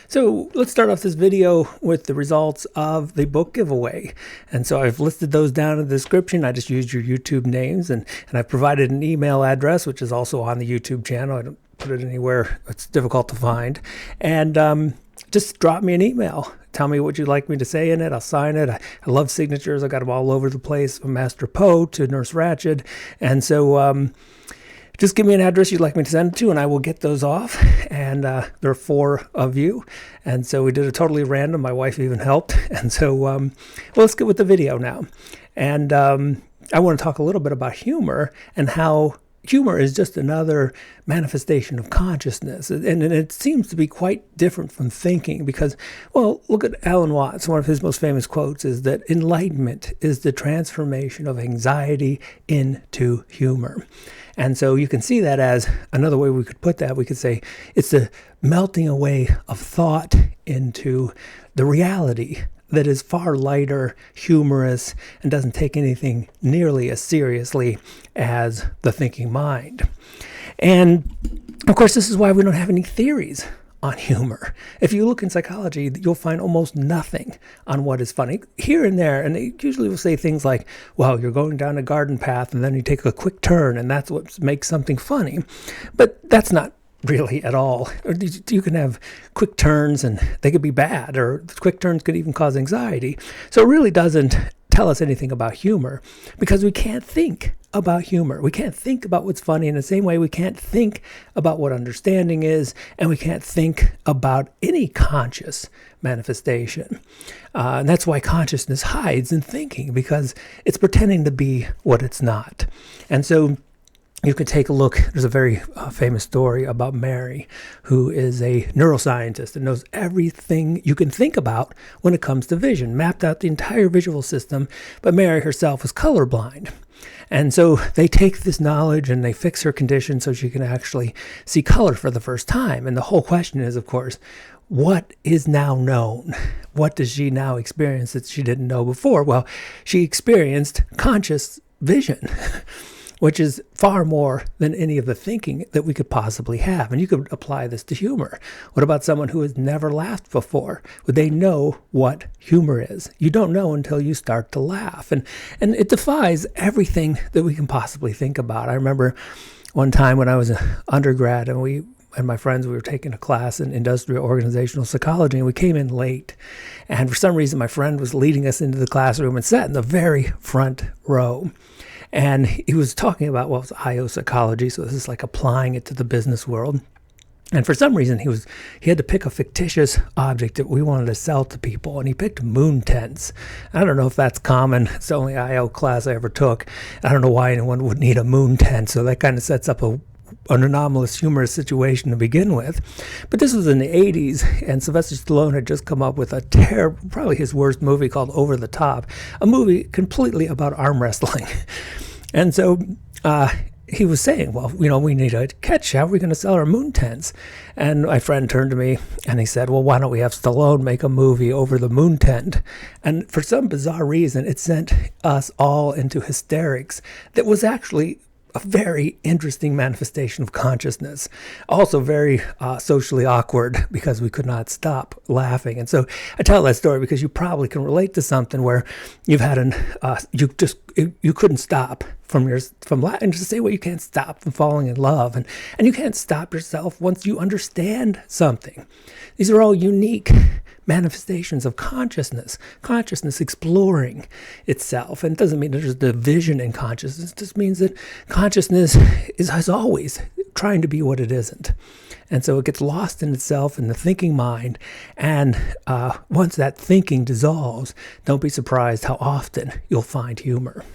So let's start off this video with the results of the book giveaway. And so I've listed those down in the description. I just used your YouTube names and I've provided an email address, which is also on the YouTube channel. I don't put it anywhere it's difficult to find. And just drop me an email. Tell me what you'd like me to say in it. I'll sign it. I love signatures. I got them all over the place, from Master Poe to Nurse Ratched. And so just give me an address you'd like me to send it to, and I will get those off. And there are 4 of you. And so we did it totally random. My wife even helped. And so well, let's get with the video now. And I want to talk a little bit about humor and how humor is just another manifestation of consciousness. And it seems to be quite different from thinking because, well, look at Alan Watts. One of his most famous quotes is that enlightenment is the transformation of anxiety into humor. And so you can see that as another way we could put that. We could say it's the melting away of thought into the reality that is far lighter, humorous, and doesn't take anything nearly as seriously as the thinking mind. And of course, this is why we don't have any theories on humor. If you look in psychology, you'll find almost nothing on what is funny. Here and there, and they usually will say things like, well, you're going down a garden path and then you take a quick turn and that's what makes something funny. But that's not really at all. You can have quick turns and they could be bad, or quick turns could even cause anxiety. So it really doesn't tell us anything about humor because we can't think about humor. We can't think about what's funny in the same way we can't think about what understanding is, and we can't think about any conscious manifestation. And that's why consciousness hides in thinking, because it's pretending to be what it's not. And so you could take a look. There's a very famous story about Mary, who is a neuroscientist and knows everything you can think about when it comes to vision, mapped out the entire visual system, but Mary herself was colorblind. And so they take this knowledge and they fix her condition so she can actually see color for the first time. And the whole question is, of course, what is now known? What does she now experience that she didn't know before? Well, she experienced conscious vision, which is far more than any of the thinking that we could possibly have. And you could apply this to humor. What about someone who has never laughed before? Would they know what humor is? You don't know until you start to laugh. And it defies everything that we can possibly think about. I remember one time when I was an undergrad and my friends, we were taking a class in industrial organizational psychology, and we came in late. And for some reason, my friend was leading us into the classroom and sat in the very front row. And he was talking about, well, it's IO psychology, so this is like applying it to the business world. And for some reason, he had to pick a fictitious object that we wanted to sell to people, and he picked moon tents. I don't know if that's common. It's the only IO class I ever took. I don't know why anyone would need a moon tent, so that kind of sets up an anomalous, humorous situation to begin with. But this was in the 80s, and Sylvester Stallone had just come up with a terrible, probably his worst movie, called Over the Top, a movie completely about arm wrestling. And so he was saying, well, we need a catch. How are we going to sell our moon tents? And my friend turned to me and he said, well, why don't we have Stallone make a movie over the moon tent? And for some bizarre reason, it sent us all into hysterics that was actually a very interesting manifestation of consciousness. Also very socially awkward because we could not stop laughing. And so I tell that story because you probably can relate to something where you've had you couldn't stop from laughing. Just say, well, you can't stop from falling in love, and you can't stop yourself once you understand something. These are all unique manifestations of consciousness exploring itself. And it doesn't mean there's division in consciousness. It just means that consciousness is always trying to be what it isn't. And so it gets lost in itself in the thinking mind. And once that thinking dissolves, don't be surprised how often you'll find humor.